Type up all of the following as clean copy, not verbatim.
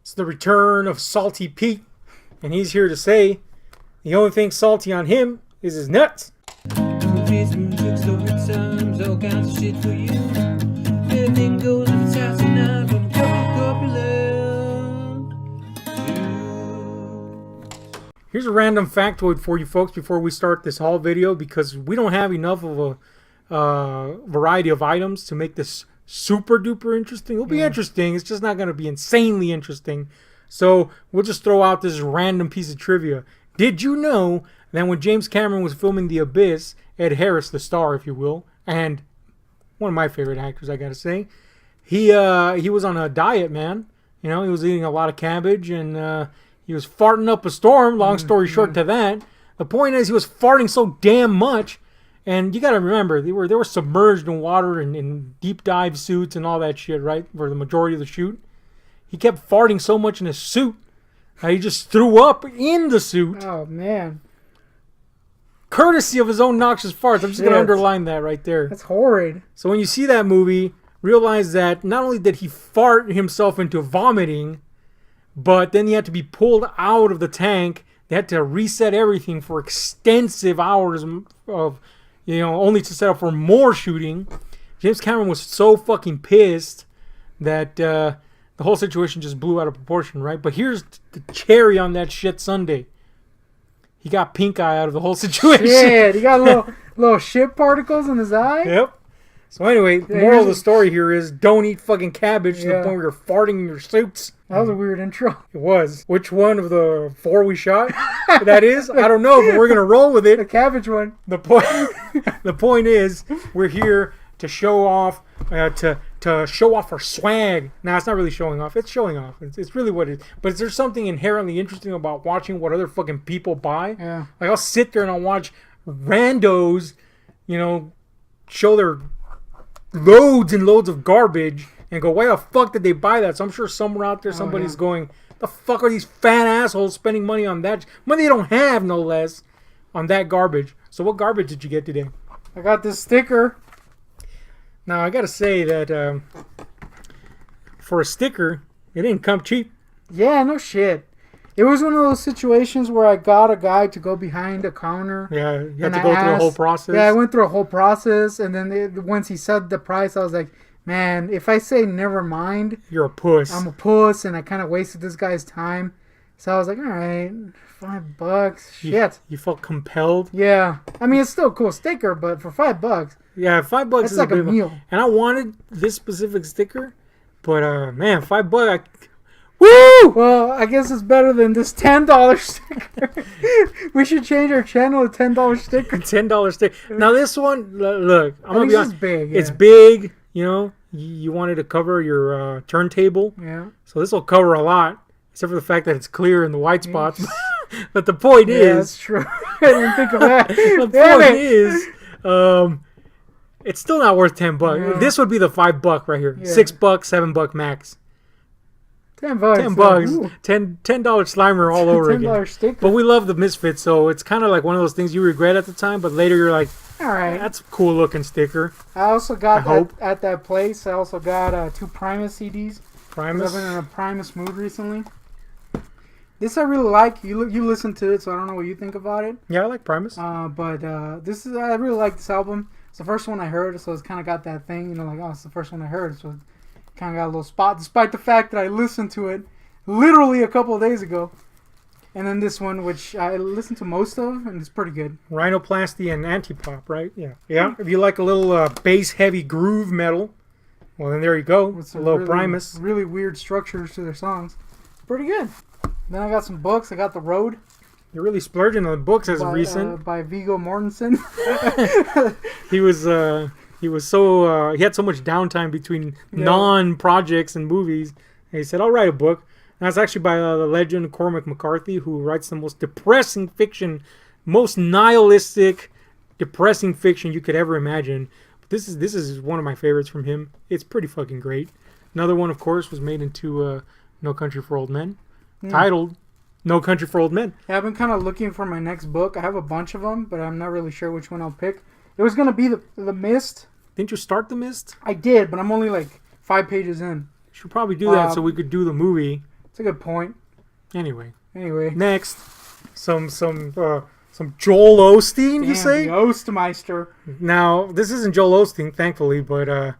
It's the return of Salty Pete, and he's here to say the only thing salty on him is his nuts. Movies, music, story times, all kinds of shit for you. Everything goes in its house and out from Here's a random factoid for you folks before we start this haul video, because we don't have enough of a variety of items to make this super duper interesting. It'll be interesting. It's just not going to be insanely interesting. So we'll just throw out this random piece of trivia. Did you know that when James Cameron was filming The Abyss, Ed Harris, the star, if you will, and one of my favorite actors, I got to say, he was on a diet, man. You know, he was eating a lot of cabbage, and he was farting up a storm. Long story short to that. The point is, he was farting so damn much. And you got to remember, they were submerged in water and in deep dive suits and all that shit, right? For the majority of the shoot. He kept farting so much in his suit that he just threw up in the suit. Oh, man. Courtesy of his own noxious farts. I'm just going to underline that right there. That's horrid. So when you see that movie, realize that not only did he fart himself into vomiting, but then he had to be pulled out of the tank. They had to reset everything for extensive hours of... only to set up for more shooting. James Cameron was so fucking pissed that the whole situation just blew out of proportion, right? But here's the cherry on that shit sundae. He got pink eye out of the whole situation. Yeah, he got little shit particles in his eye. Yep. So anyway, the moral of the story here is don't eat fucking cabbage to the point where you're farting in your suits. That was a weird intro. It was. Which one of the 4 we shot that is? I don't know, but we're going to roll with it. The cabbage one. The point is, we're here to show off, to show off our swag. Now, it's not really showing off. It's showing off. It's really what it is. But is there something inherently interesting about watching what other fucking people buy? Yeah. Like, I'll sit there and I'll watch randos, show their loads and loads of garbage and go, why the fuck did they buy that? So I'm sure somewhere out there somebody's going, the fuck are these fat assholes spending money on that? Money they don't have, no less, on that garbage. So what garbage did you get today? I got this sticker. Now, I got to say that for a sticker, it didn't come cheap. Yeah, no shit. It was one of those situations where I got a guy to go behind a counter. Yeah, you had to go through the whole process. Yeah, I went through a whole process, and then once he said the price, I was like, man, if I say never mind, you're a puss. I'm a puss, and I kind of wasted this guy's time. So I was like, all right, $5. Shit. You felt compelled? Yeah. I mean, it's still a cool sticker, but for $5. Yeah, $5 that's is like a meal. And I wanted this specific sticker, but man, $5. Woo! Well, I guess it's better than this $10 sticker. We should change our channel to $10 sticker. $10 sticker. Now this one, look, I'm gonna be honest. It's big. Yeah. It's big. You wanted to cover your turntable. Yeah. So this will cover a lot, except for the fact that it's clear in the white spots. But the point is, that's true. I didn't think of that. The point is, it's still not worth $10. Yeah. This would be the $5 right here. Yeah. $6, $7 max. $10. $10. $10 Slimer all over again. $10 sticker. But we love the Misfits, so it's kind of like one of those things you regret at the time, but later you're like, all right, that's a cool looking sticker. I also got at that place. I also got 2 Primus CDs. Primus. I've been in a Primus mood recently. This I really like. You listen to it, so I don't know what you think about it. Yeah, I like Primus. But I really like this album. It's the first one I heard, so it's kind of got that thing, like, oh, it's the first one I heard, so it kind of got a little spot, despite the fact that I listened to it literally a couple of days ago. And then this one, which I listened to most of, and it's pretty good. Rhinoplasty and Antipop, right? Yeah. Yeah. If you like a little bass-heavy groove metal, well, then there you go. It's a little Primus. Really weird structures to their songs. Pretty good. Then I got some books. I got The Road. You're really splurging on books as of recent. By Viggo Mortensen. He had so much downtime between non-projects and movies. And he said, I'll write a book. And that's actually by the legend Cormac McCarthy, who writes the most depressing fiction, most nihilistic, depressing fiction you could ever imagine. But this is one of my favorites from him. It's pretty fucking great. Another one, of course, was made into No Country for Old Men, titled No Country for Old Men. Yeah, I've been kind of looking for my next book. I have a bunch of them, but I'm not really sure which one I'll pick. It was going to be The Mist. Didn't you start The Mist? I did, but I'm only like 5 pages in. Should probably do that so we could do the movie. It's a good point. Anyway, Anyway, some Joel Osteen, you damn, say? the Oastmeister. Now, this isn't Joel Osteen, thankfully, but I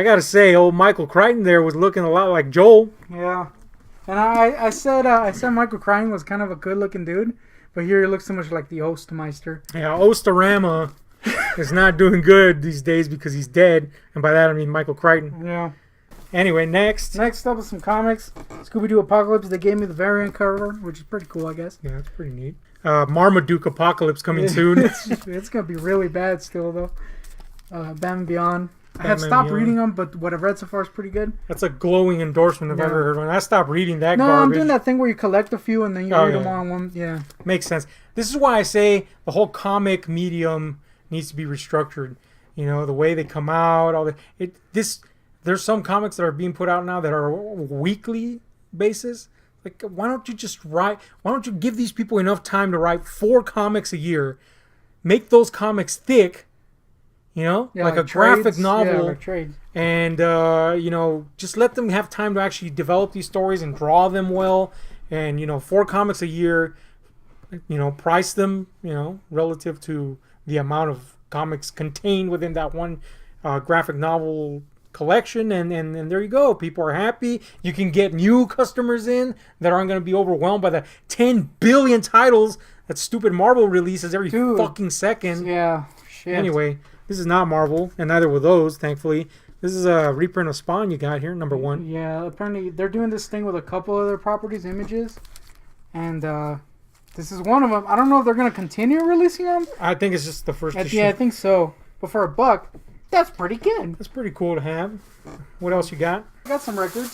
gotta say, old Michael Crichton there was looking a lot like Joel. Yeah. And I said Michael Crichton was kind of a good-looking dude, but here he looks so much like the Oastmeister. Yeah, Osterama is not doing good these days because he's dead, and by that I mean Michael Crichton. Yeah. Anyway, next Next up is some comics. Scooby-Doo Apocalypse. They gave me the variant cover, which is pretty cool, I guess. Yeah, that's pretty neat. Marmaduke Apocalypse Coming Soon. It's going to be really bad still, though. Batman Beyond. I have Batman stopped Beyond. reading them, but what I've read so far is pretty good. That's a glowing endorsement if I've Yeah. ever heard one. I stopped reading that No, garbage. I'm doing that thing where you collect a few and then you Oh, read yeah. them all in one. Yeah. Makes sense. This is why I say the whole comic medium needs to be restructured. You know, the way they come out, there's some comics that are being put out now that are weekly basis. Like, why don't you give these people enough time to write 4 comics a year, make those comics thick, you know, Yeah, like a trades. graphic Yeah, novel, like trades. and you know, just let them have time to actually develop these stories and draw them well, and you know, 4 comics a year, you know, price them, you know, relative to the amount of comics contained within that one graphic novel collection, and there you go. People are happy. You can get new customers in that aren't going to be overwhelmed by the 10 billion titles that stupid Marvel releases every Dude. fucking second. Yeah. Shit. Anyway, this is not Marvel, and neither were those, thankfully. This is a reprint of Spawn you got here, number 1. Yeah, apparently they're doing this thing with a couple other properties, images, and this is one of them. I don't know if they're gonna continue releasing them. I think it's just the first issue. Yeah, I think so. But for $1, that's pretty good. That's pretty cool to have. What else you got? I got some records.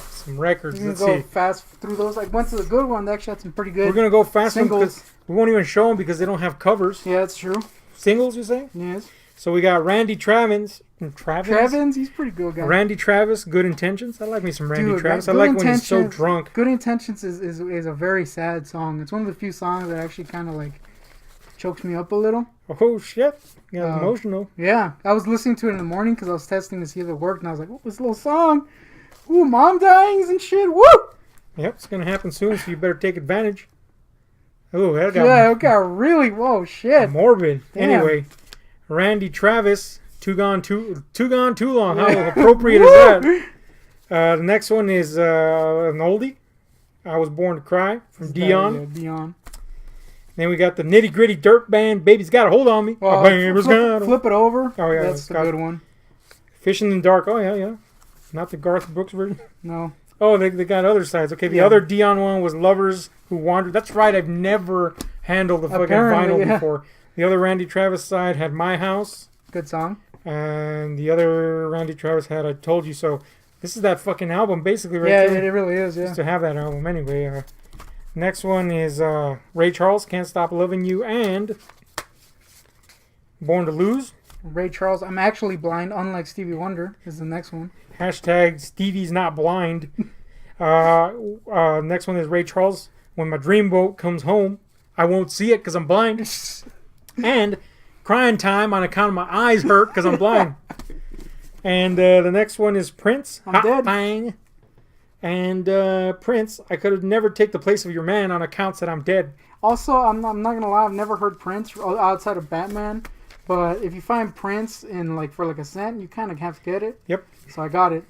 Some records. You can Let's go see. fast through those. I went to the good one. They actually had some pretty good We're going to go fast singles. because we won't even show them because they don't have covers. Yeah, that's true. Singles, you say? Yes. So we got Randy Travis. Travis, he's pretty good guy. Randy Travis, Good Intentions. I like me some Randy Dude, Travis. I Good like when he's so Intentions- drunk. Good Intentions is a very sad song. It's one of the few songs that actually kind of like chokes me up a little. Oh, shit. Got Oh. emotional. Yeah, I was listening to it in the morning because I was testing to see if it worked, and I was like, "Oh, this little song, ooh, mom dyings and shit, woo!" Yep, it's going to happen soon, so you better take advantage. Oh, that got Yeah, it got really whoa shit. morbid. Damn. Anyway, Randy Travis, too gone too long. How Yeah. appropriate is Woo! that? The next one is an oldie. I Was Born to Cry from Dion. Yeah, Dion. Then we got the Nitty Gritty Dirt Band, Baby's Got a Hold on Me. Oh, My baby's got a- flip it over. Oh, yeah, that's it's the got- good one. Fishing in the Dark. Oh, yeah. Not the Garth Brooks version. No, Oh, they got other sides. Okay, the Yeah. other Dion one was Lovers Who Wandered. That's right, I've never handled the fucking Apparently, vinyl yeah. before. The other Randy Travis side had My House, good song. and the other Randy Travis had I Told You So. This is that fucking album, basically, right Yeah, there. it really is. Yeah. Just to have that album anyway. Next one is Ray Charles, Can't Stop Loving You, and Born to Lose. Ray Charles. I'm actually blind, unlike Stevie Wonder. Is the next one. Hashtag Stevie's Not Blind. Next one is Ray Charles, When My Dreamboat Comes Home, I Won't See It Because I'm Blind. And Crying Time on Account of My Eyes Hurt Because I'm Blind. And the next one is Prince, I'm Hot Dead. Bang. And Prince, I Could Have Never Take the Place of Your Man on Accounts That I'm Dead. Also, I'm not gonna lie. I've never heard Prince outside of Batman. But if you find Prince in for a cent, you kind of have to get it. Yep. So I got it.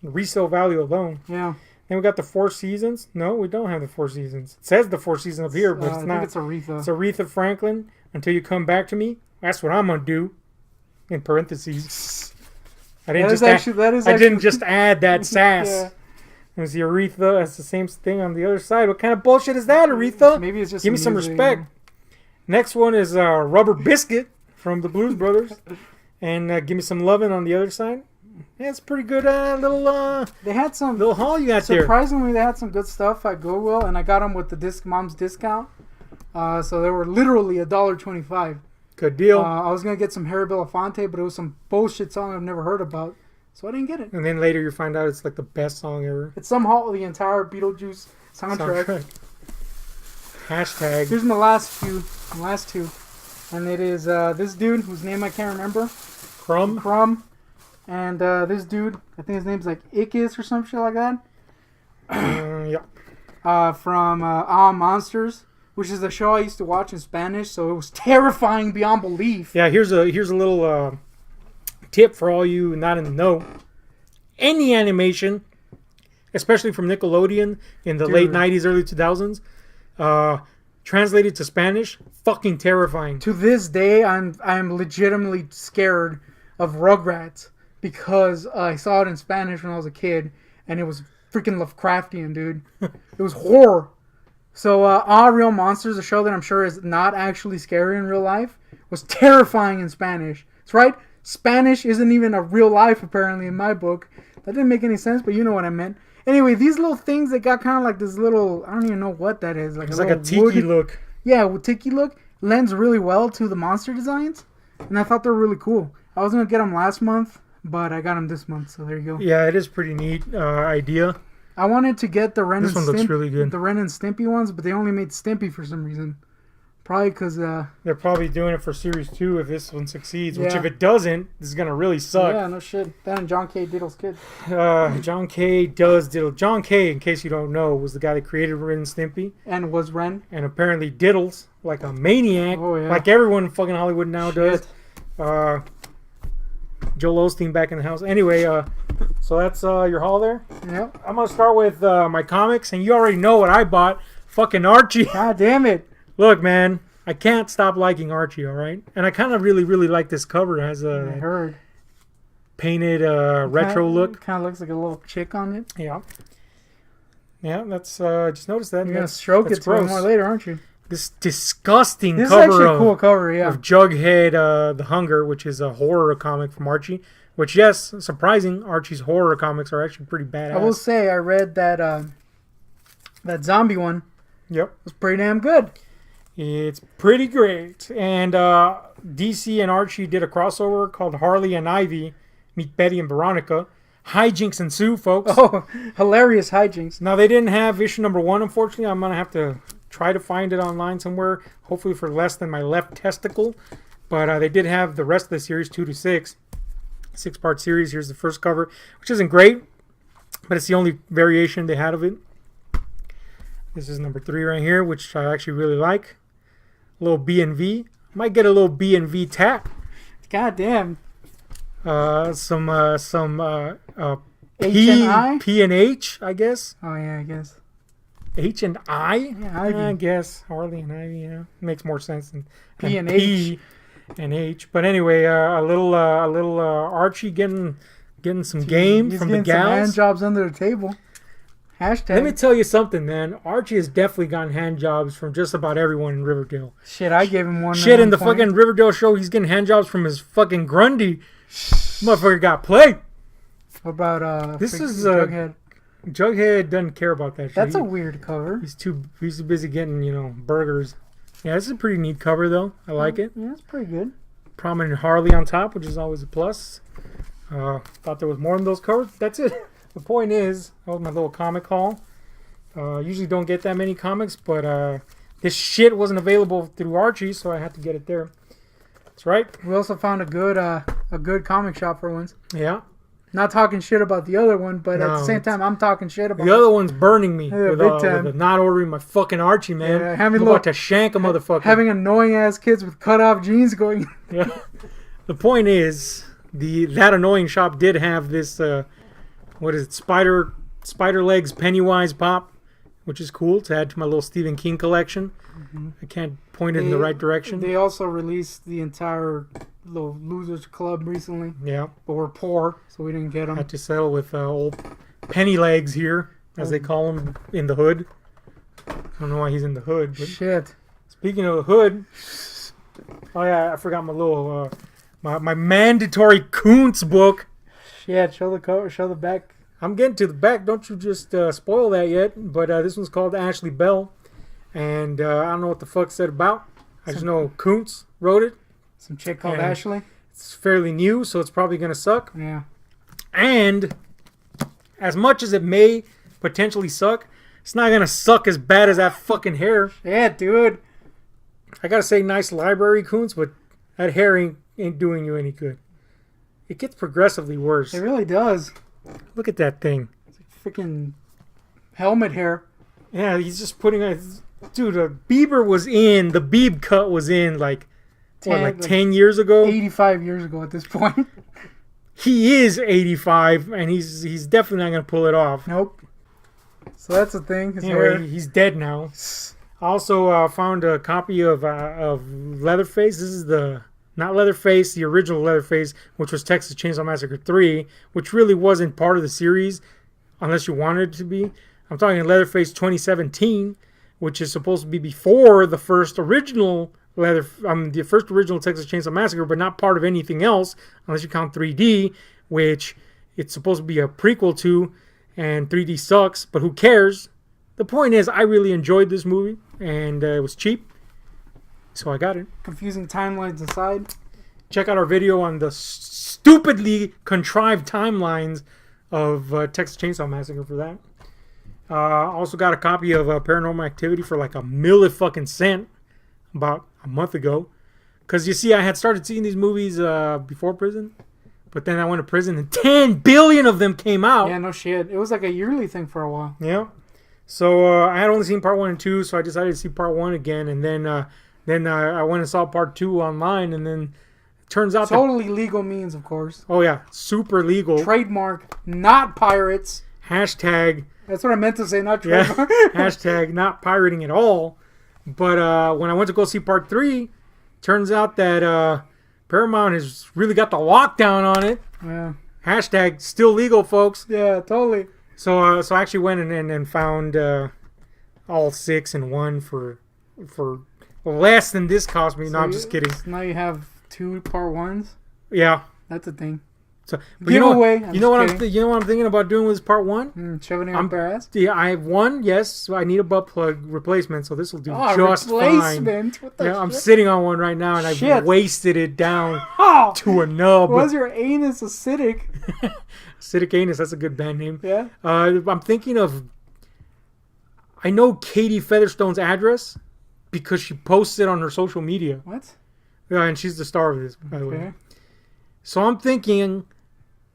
Resale value alone. Yeah. Then we got the Four Seasons. No, we don't have the Four Seasons. It says the Four Seasons up here, but it's I not. think it's Aretha. It's Aretha Franklin. Until You Come Back to Me. That's what I'm gonna do. In parentheses. I didn't I didn't just add that sass. Yeah. There's the Aretha. That's the same thing on the other side. What kind of bullshit is that, Aretha? Maybe it's just Give me some music. respect. Next one is Rubber Biscuit from the Blues Brothers. And Give Me Some Lovin' on the other side. Yeah, it's pretty good little They had some. haul you got there. Surprisingly, they had some good stuff at Goodwill, and I got them with the mom's discount. So they were literally $1.25. Good deal. I was gonna get some Harry Belafonte, but it was some bullshit song I've never heard about, so I didn't get it. And then later you find out it's like the best song ever. It's somehow the entire Beetlejuice soundtrack. Hashtag. Here's my last two, and it is this dude whose name I can't remember, Crumb. and this dude, I think his name's like Ickis or some shit like that. From Monsters, which is a show I used to watch in Spanish, so it was terrifying beyond belief. Yeah, here's a little tip for all you not in the know. Any animation, especially from Nickelodeon in the late 90s, early 2000s, translated to Spanish, fucking terrifying. To this day, I'm legitimately scared of Rugrats because I saw it in Spanish when I was a kid, and it was freaking Lovecraftian, dude. It was horror. So, Real Monsters, a show that I'm sure is not actually scary in real life, was terrifying in Spanish. That's right. Spanish isn't even a real life, apparently, in my book. That didn't make any sense, but you know what I meant. Anyway, these little things that got kind of like this little, I don't even know what that is. It's like a tiki look. Yeah, with tiki look. Lends really well to the monster designs. And I thought they were really cool. I was going to get them last month, but I got them this month, so there you go. Yeah, it is pretty neat idea. I wanted to get the Ren this and one looks really good. The Ren and Stimpy ones, but they only made Stimpy for some reason. Probably because... they're probably doing it for Series 2 if this one succeeds, which if it doesn't, this is going to really suck. Yeah, no shit. That and John K. Diddle's kid. John K. does Diddle. John K., in case you don't know, was the guy that created Ren and Stimpy. And was Ren. And apparently diddles like a maniac, like everyone in fucking Hollywood now does. Joel Osteen back in the house. Anyway, so that's your haul there? Yep. I'm going to start with my comics, and you already know what I bought. Fucking Archie. God damn it. Look, man, I can't stop liking Archie, all right? And I kind of really like this cover. It has a painted retro look. Kind of looks like a little chick on it. Yeah. Yeah, that's, just noticed that. You're going to stroke it some more later, aren't you? This disgusting this cover is actually a cool cover, yeah. of Jughead the Hunger, which is a horror comic from Archie. Which, yes, surprising, Archie's horror comics are actually pretty badass. I will say, I read that that zombie one. Yep. Was pretty damn good. It's pretty great. And DC and Archie did a crossover called Harley and Ivy Meet Betty and Veronica. Hijinks ensue, folks. Oh, hilarious hijinks. Now, they didn't have issue number 1, unfortunately. I'm going to have to try to find it online somewhere, hopefully for less than my left testicle. But they did have the rest of the series, 2 to 6. 6-part series. Here's the first cover, which isn't great, but it's the only variation they had of it. This is number 3 right here, which I actually really like. A little B&V. Might get a little B&V tat. God damn. Some H and I? P and H, I guess. Oh yeah, I guess. H and I? Yeah, Ivy. I guess. Harley and Ivy, yeah. Makes more sense than P and H. And H. But anyway, a little Archie getting some game from the gals. Some hand jobs under the table. Hashtag. Let me tell you something, man. Archie has definitely gotten hand jobs from just about everyone in Riverdale. Shit, I gave him one. Shit, in the fucking Riverdale show, he's getting hand jobs from his fucking Grundy. Motherfucker got played. What about this is Jughead? Jughead doesn't care about that shit. That's a weird cover. He's too busy getting, burgers. Yeah, this is a pretty neat cover though. I like it. Yeah, it's pretty good. Prominent Harley on top, which is always a plus. Thought there was more in those covers. That's it. The point is, that was my little comic haul. Usually don't get that many comics, but this shit wasn't available through Archie, so I had to get it there. That's right. We also found a good comic shop for once. Yeah. Not talking shit about the other one, but at the same time, I'm talking shit about the other one's burning me with time. not ordering my fucking Archie, man. Yeah, I'm about to shank a motherfucker. Having annoying ass kids with cut off jeans going. Yeah. The point is, that annoying shop did have this. What is it? Spider legs Pennywise pop, which is cool to add to my little Stephen King collection. Mm-hmm. I can't point it in the right direction. They also released the entire little Losers Club recently. Yeah. But we're poor, so we didn't get them. Had to settle with old Penny Legs here, as they call him in the hood. I don't know why he's in the hood. But shit. Speaking of the hood, oh yeah, I forgot my little my mandatory Kuntz book. Yeah, show the cover, show the back. I'm getting to the back. Don't you just spoil that yet. But this one's called Ashley Bell. And I don't know what the fuck it's about. I just know Kuntz wrote it. Some chick called Ashley. It's fairly new, so it's probably going to suck. Yeah. And as much as it may potentially suck, it's not going to suck as bad as that fucking hair. Yeah, dude. I got to say nice library, Kuntz, but that hair ain't doing you any good. It gets progressively worse. It really does. Look at that thing. It's like freaking helmet hair. Yeah, he's just putting a... Dude, Bieber was in... The Bieb cut was in, like... 10 years ago? 85 years ago at this point. He is 85, and he's definitely not going to pull it off. Nope. So that's the thing. His Anyway, hair. he's dead now. I also found a copy of Leatherface. This is not Leatherface, the original Leatherface, which was Texas Chainsaw Massacre 3, which really wasn't part of the series, unless you wanted it to be. I'm talking Leatherface 2017, which is supposed to be before the first original the first original Texas Chainsaw Massacre, but not part of anything else, unless you count 3D, which it's supposed to be a prequel to, and 3D sucks, but who cares? The point is, I really enjoyed this movie, and it was cheap, so I got it. Confusing timelines aside. Check out our video on the stupidly contrived timelines of Texas Chainsaw Massacre for that. Also got a copy of Paranormal Activity for like $1 about a month ago. Because you see, I had started seeing these movies before prison, but then I went to prison and 10 billion of them came out. Yeah, no shit. It was like a yearly thing for a while. Yeah. So I had only seen part 1 and 2, so I decided to see part 1 again, and then I went and saw part 2 online, and then it turns out totally legal means, of course. Oh yeah, super legal. Trademark, not pirates. Hashtag. That's what I meant to say, not trademark. Yeah, hashtag not pirating at all. But when I went to go see part 3, turns out that Paramount has really got the lockdown on it. Yeah. Hashtag still legal, folks. Yeah, totally. So I actually went and found all 6 and 1 for less than this cost me. No, I'm just kidding. So now you have 2 part 1s? Yeah. That's a thing. So, Giveaway. You know what I'm thinking about doing with part 1? Shoving it up their ass? Yeah, I have one. Yes, so I need a butt plug replacement, so this will do just replacement? fine. What the yeah, shit? I'm sitting on one right now, and I've wasted it down to a nub. Was your anus acidic? Acidic Anus, that's a good band name. Yeah. I'm thinking of... I know Katie Featherstone's address because she posts it on her social media. What? Yeah, and she's the star of this, by the way. So I'm thinking...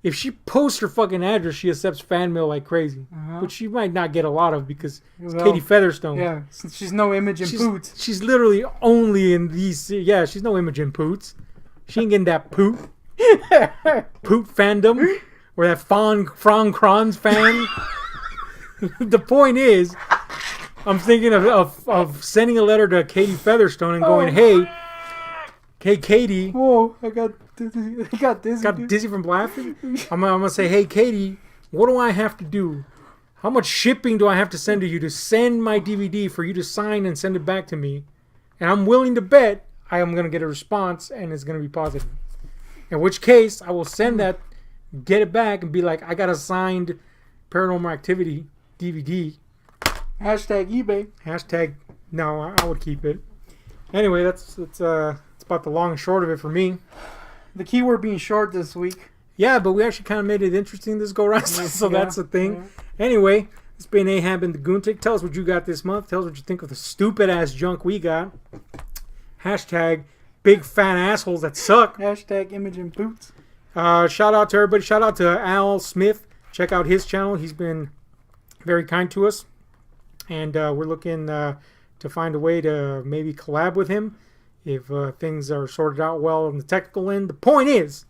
If she posts her fucking address, she accepts fan mail like crazy. Which she might not get a lot of because it's Katie Featherstone. Yeah, she's no Imogen Poots. She's literally only in these... Yeah, she's no Imogen Poots. She ain't getting that poot. Poot fandom. Or that Fran Kranz fan. The point is, I'm thinking of sending a letter to Katie Featherstone and going, hey, Katie... Whoa, I got dizzy. Got dizzy from laughing? I'm going to say, hey, Katie, what do I have to do? How much shipping do I have to send to you to send my DVD for you to sign and send it back to me? And I'm willing to bet I am going to get a response and it's going to be positive. In which case, I will send that, get it back, and be like, I got a signed Paranormal Activity DVD. Hashtag eBay. Hashtag, no, I would keep it. Anyway, it's about the long and short of it for me. The keyword being short this week. Yeah, but we actually kind of made it interesting this go round, so that's the thing. Yeah. Anyway, it's been Ahab and the Goontick. Tell us what you got this month. Tell us what you think of the stupid ass junk we got. Hashtag big fat assholes that suck. Hashtag Imogen Poots. Shout out to everybody. Shout out to Al Smith. Check out his channel. He's been very kind to us. And we're looking to find a way to maybe collab with him if things are sorted out well on the technical end. The point is,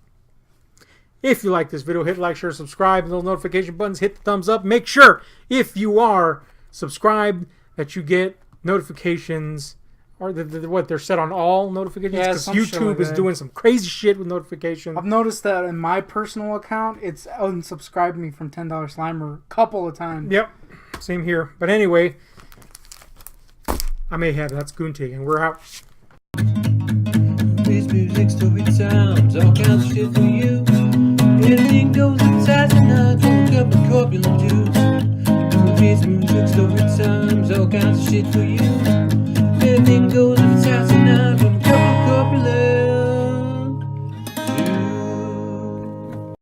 if you like this video, hit like, share, subscribe, and those notification buttons, hit the thumbs up. Make sure, if you are subscribed, that you get notifications, or they're set on all notifications, because YouTube is doing some crazy shit with notifications. I've noticed that in my personal account, it's unsubscribed me from $10 Slimer a couple of times. Yep, same here. But anyway, I'm Ahab, that's Goontick, and we're out. This music, stupid sounds, all kinds of shit for you. Anything goes, it's as and nuts, from a cup of corpulent juice. This music, stupid sounds, all kinds of shit for you. Anything goes.